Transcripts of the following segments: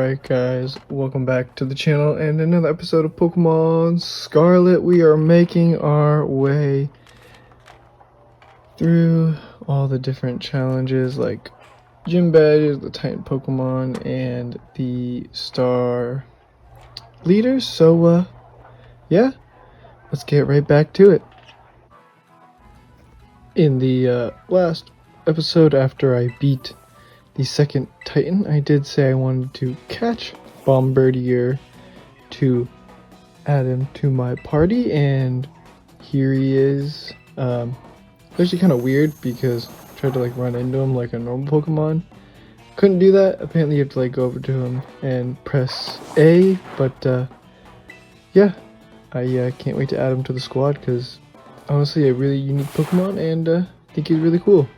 Alright guys, welcome back to the channel and another episode of Pokemon Scarlet. We are making our way through all the different challenges like gym badges, the Titan Pokemon, and the Star Leaders. So yeah, let's get right back to it. In the last episode, after I beat the second Titan, I did say I wanted to catch Bombardier to add him to my party, and here he is. Actually kind of weird because I tried to like run into him like a normal Pokemon. Couldn't do that. Apparently you have to like go over to him and press A, but yeah, I can't wait to add him to the squad because honestly a really unique Pokemon, and I think he's really cool.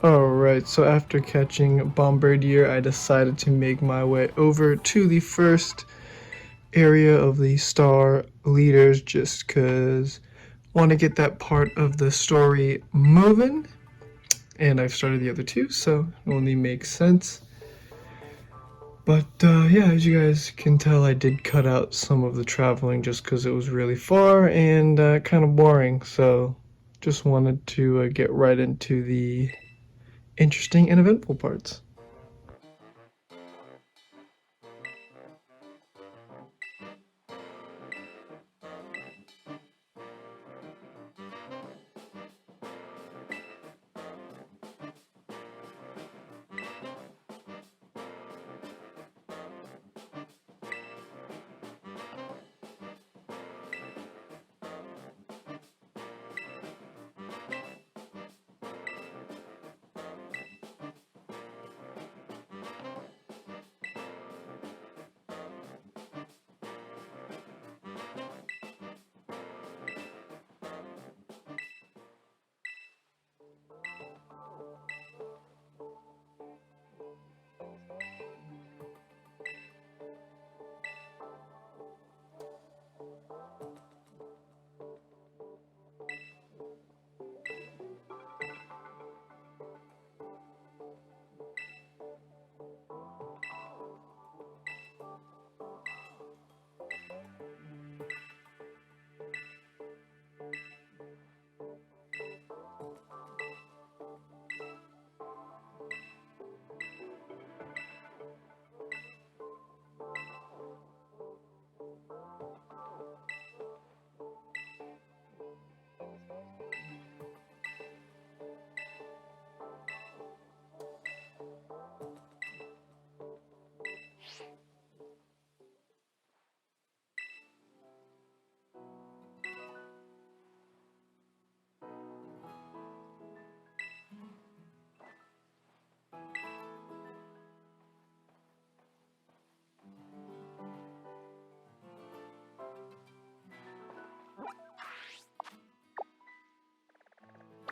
Alright, so after catching Bombardier, I decided to make my way over to the first area of the Star Leaders just because I want to get that part of the story moving. And I've started the other two, so it only makes sense. But yeah, as you guys can tell, I did cut out some of the traveling just because it was really far and kind of boring. So just wanted to get right into the interesting and eventful parts.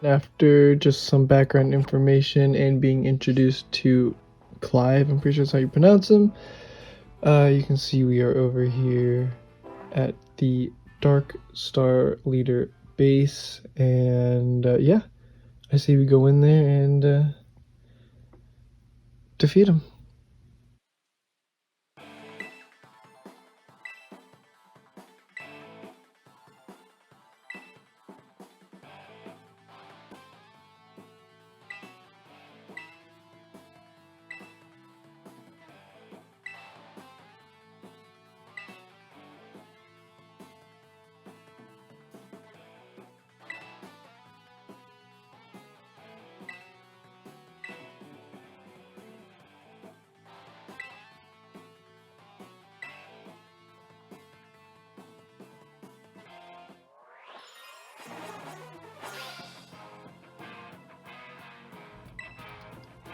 After just some background information and being introduced to Clive, I'm pretty sure that's how you pronounce him, you can see we are over here at the Dark Star Leader base, and yeah, I say we go in there and defeat him.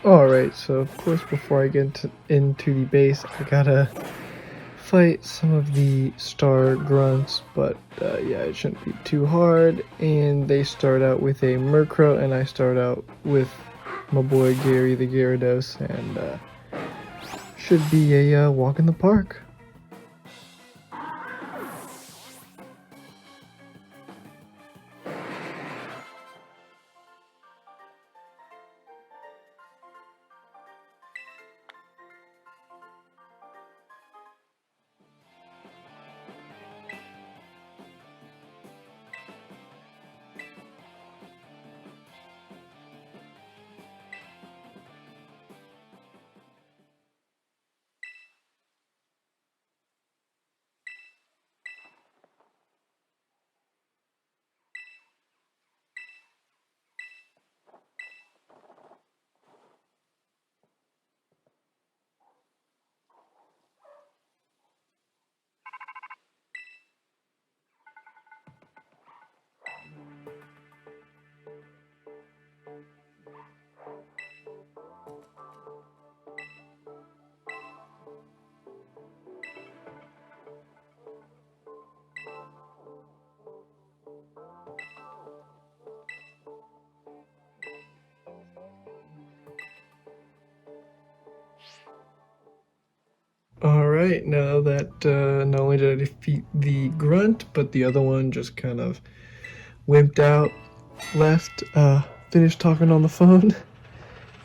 Alright, so of course before I get into the base, I gotta fight some of the star grunts, but yeah, it shouldn't be too hard. And they start out with a Murkrow, and I start out with my boy Gary the Gyarados, and should be a walk in the park. Alright, now that not only did I defeat the grunt, but the other one just kind of wimped out, left, finished talking on the phone.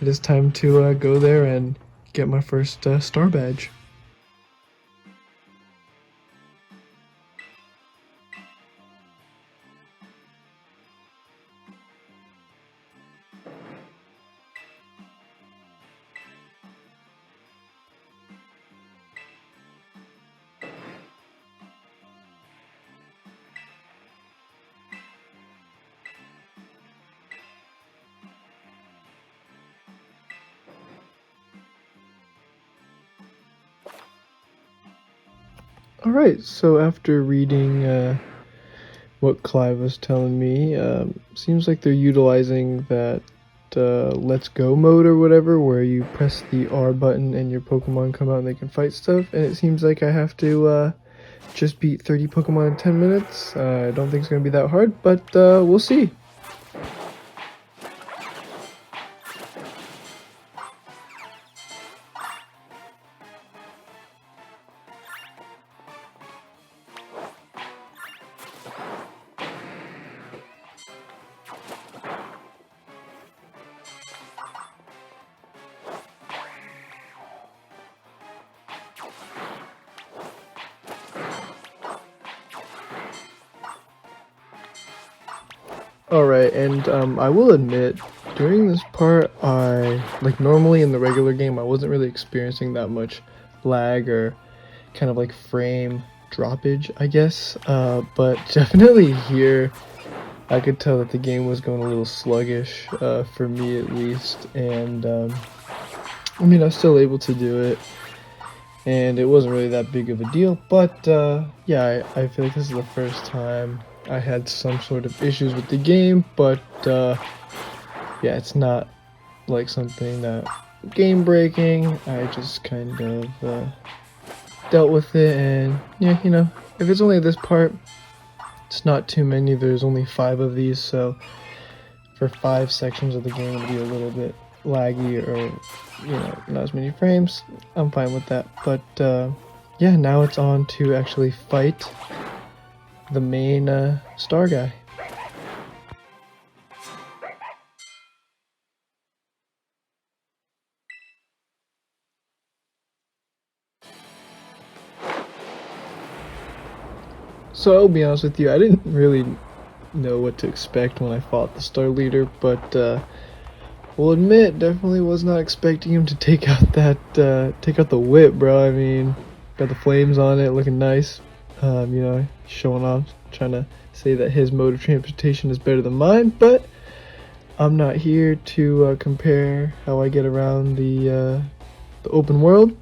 It is time to go there and get my first star badge. Alright, so after reading what Clive was telling me, seems like they're utilizing that Let's Go mode or whatever, where you press the R button and your Pokemon come out and they can fight stuff, and it seems like I have to just beat 30 Pokemon in 10 minutes. I don't think it's going to be that hard, but we'll see. Alright, and I will admit, during this part, normally in the regular game, I wasn't really experiencing that much lag or kind of like frame droppage, I guess, but definitely here, I could tell that the game was going a little sluggish, for me at least, and I mean, I was still able to do it, and it wasn't really that big of a deal, but yeah, I feel like this is the first time I had some sort of issues with the game, but yeah, it's not like something that game breaking. I just kind of dealt with it, and yeah, you know, if it's only this part, it's not too many. There's only 5 of these, so for 5 sections of the game it'll be a little bit laggy or, you know, not as many frames. I'm fine with that, but yeah, now it's on to actually fight the main star guy. So I'll be honest with you, I didn't really know what to expect when I fought the star leader, but we'll admit, definitely was not expecting him to take out the whip, bro. I mean, got the flames on it, looking nice. You know, showing off, trying to say that his mode of transportation is better than mine, but I'm not here to compare how I get around the open world.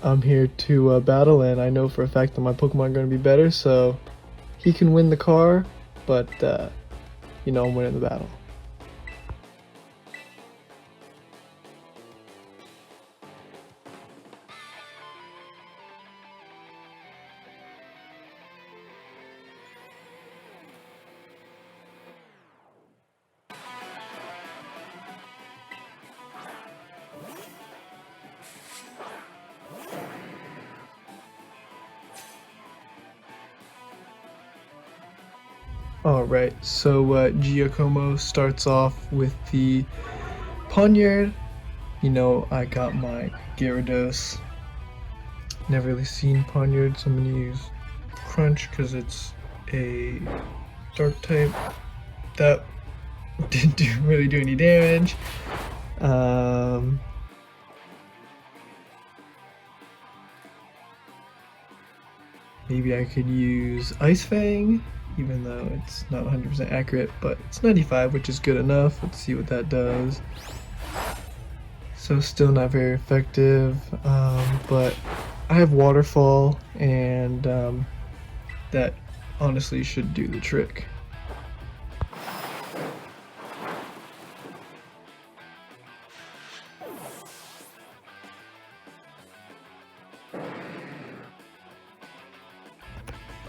I'm here to battle, and I know for a fact that my Pokemon are going to be better, so he can win the car, but you know, I'm winning the battle. Alright, so Giacomo starts off with the Poniard. You know, I got my Gyarados. Never really seen Poniard, so I'm gonna use Crunch because it's a dark type. That didn't really do any damage. Maybe I could use Ice Fang, even though it's not 100% accurate, but it's 95, which is good enough. Let's see what that does. So still not very effective, but I have Waterfall, and that honestly should do the trick.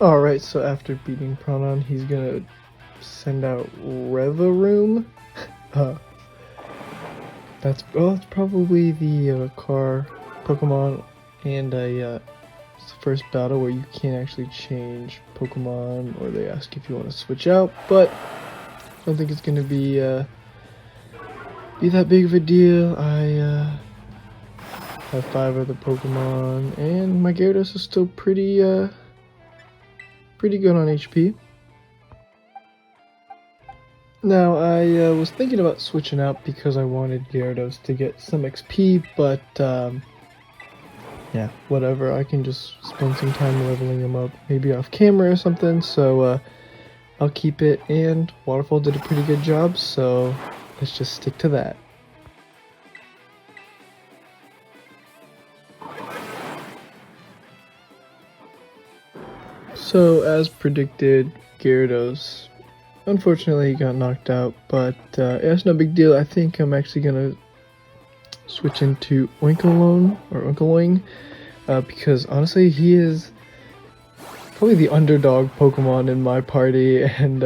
Alright, so after beating Pronon, he's gonna send out Revaroom. That's probably the car Pokemon, and it's the first battle where you can't actually change Pokemon, or they ask if you want to switch out, but I don't think it's gonna be that big of a deal. I have 5 other Pokemon, and my Gyarados is still pretty good on HP. Now, I was thinking about switching out because I wanted Gyarados to get some XP, but yeah, whatever. I can just spend some time leveling him up, maybe off camera or something, so I'll keep it, and Waterfall did a pretty good job, so let's just stick to that. So, as predicted, Gyarados, unfortunately, he got knocked out, but it's no big deal. I think I'm actually gonna switch into Oinkoloing, because honestly, he is probably the underdog Pokemon in my party, and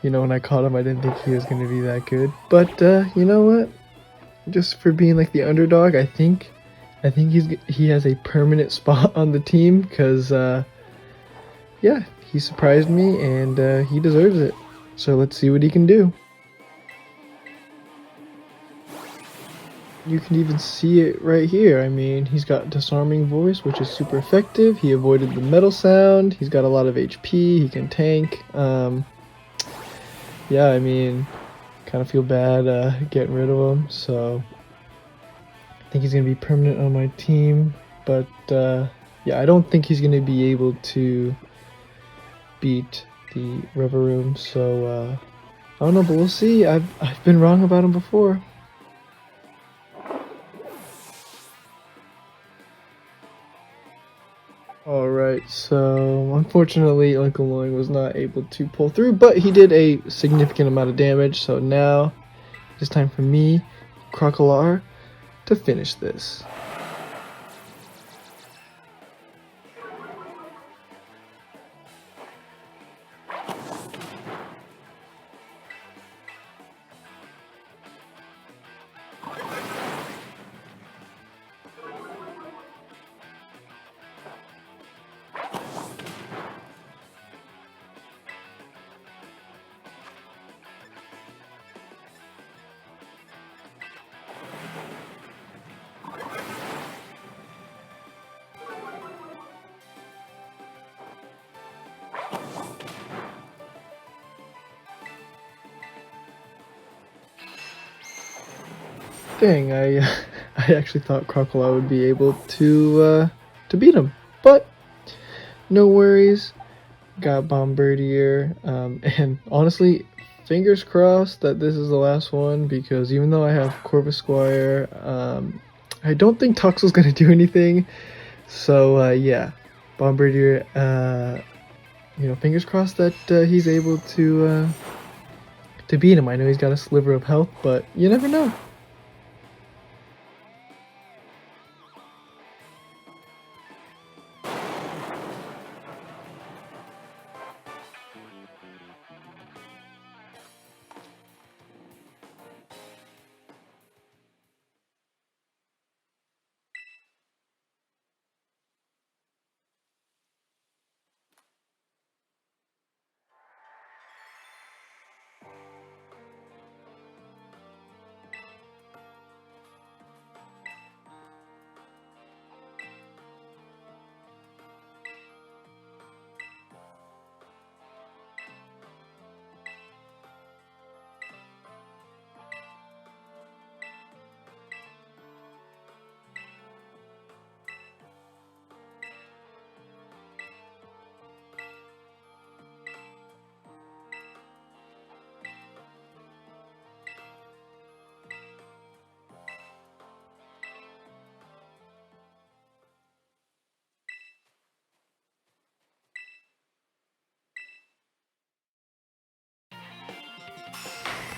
you know, when I caught him, I didn't think he was gonna be that good. But you know what? Just for being like the underdog, I think he has a permanent spot on the team, because yeah, he surprised me, and he deserves it. So let's see what he can do. You can even see it right here. I mean, he's got Disarming Voice, which is super effective. He avoided the metal sound. He's got a lot of HP. He can tank. Yeah, I mean, kind of feel bad getting rid of him. So I think he's going to be permanent on my team. But yeah, I don't think he's going to be able to beat the Revaroom. So I don't know, but we'll see. I've been wrong about him before. Alright, so unfortunately Oinkoloing was not able to pull through, but he did a significant amount of damage, so now it's time for me, Crocolar, to finish this. Dang, I I actually thought Crocodile would be able to beat him, but no worries. Got Bombardier, and honestly, fingers crossed that this is the last one, because even though I have Corvisquire, I don't think Toxel's gonna do anything. So yeah, Bombardier. You know, fingers crossed that he's able to beat him. I know he's got a sliver of health, but you never know.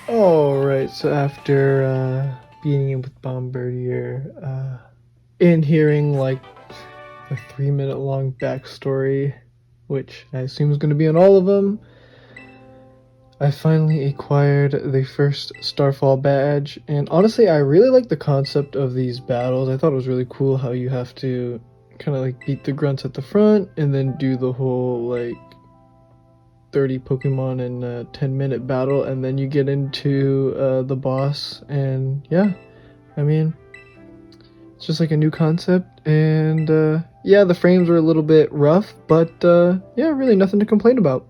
Alright, so after beating him with Bombardier, and hearing like a 3-minute long backstory, which I assume is going to be on all of them, I finally acquired the first Starfall badge, and honestly I really like the concept of these battles. I thought it was really cool how you have to kind of like beat the grunts at the front and then do the whole like 30 Pokemon in a 10-minute battle, and then you get into the boss. And yeah, I mean, it's just like a new concept. And yeah, the frames were a little bit rough, but yeah, really nothing to complain about.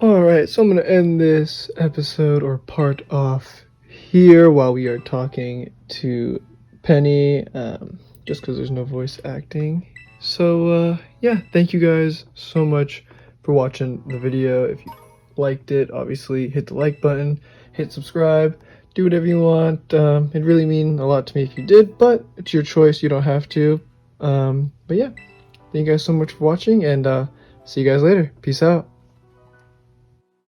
Alright, so I'm going to end this episode or part off here while we are talking to Penny, just because there's no voice acting. So, yeah, thank you guys so much for watching the video. If you liked it, obviously hit the like button, hit subscribe, do whatever you want. It'd really mean a lot to me if you did, but it's your choice, you don't have to. But yeah, thank you guys so much for watching, and see you guys later. Peace out.